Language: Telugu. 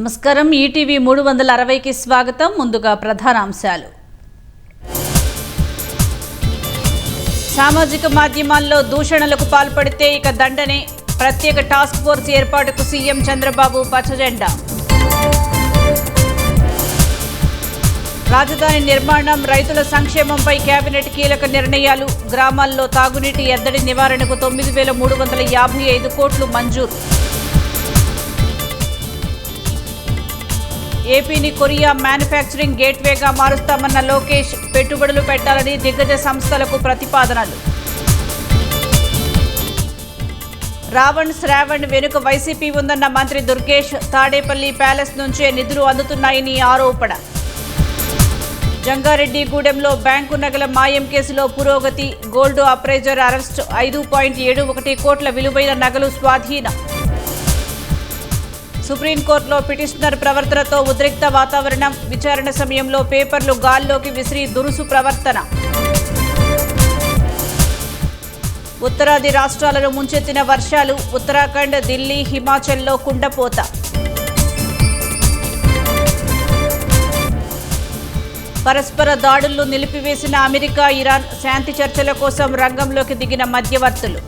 నమస్కారం ఈటీవీ 360కి స్వాగతం. ముందుగా ప్రధాన అంశాలు. సామాజిక మాధ్యమాల్లో దూషణలకు పాల్పడితే ఇక దండనే. ప్రత్యేక టాస్క్ ఫోర్స్ ఏర్పాటుకు సీఎం చంద్రబాబు పచ్చజెండా. రాజధాని నిర్మాణం, రైతుల సంక్షేమంపై కేబినెట్ కీలక నిర్ణయాలు. గ్రామాల్లో తాగునీటి ఎద్దడి నివారణకు 9,355 కోట్లు మంజూరు. ఏపీని కొరియా మ్యానుఫ్యాక్చరింగ్ గేట్వేగా మారుస్తామన్న లోకేష్. పెట్టుబడులు పెట్టాలని దిగ్గజ సంస్థలకు ప్రతిపాదనలు. రావణ్ శ్రావణ్ వెనుక వైసీపీ ఉందన్న మంత్రి దుర్గేష్. తాడేపల్లి ప్యాలెస్ నుంచే నిధులు అందుతున్నాయని ఆరోపణ. జంగారెడ్డిగూడెంలో బ్యాంకు నగల మాయం కేసులో పురోగతి. Gold appraiser arrest. 5.71 కోట్ల విలువైన నగలు స్వాధీనం. సుప్రీంకోర్టులో పిటిషనర్ ప్రవర్తనతో ఉద్రిక్త వాతావరణం. విచారణ సమయంలో పేపర్లు గాల్లోకి విసిరి దురుసు ప్రవర్తన. ఉత్తరాది రాష్ట్రాలను ముంచెత్తిన వర్షాలు. ఉత్తరాఖండ్, ఢిల్లీ, హిమాచల్లో కుండపోత. పరస్పర దాడులను నిలిపివేసిన అమెరికా, ఇరాన్. శాంతి చర్చల కోసం రంగంలోకి దిగిన మధ్యవర్తులు.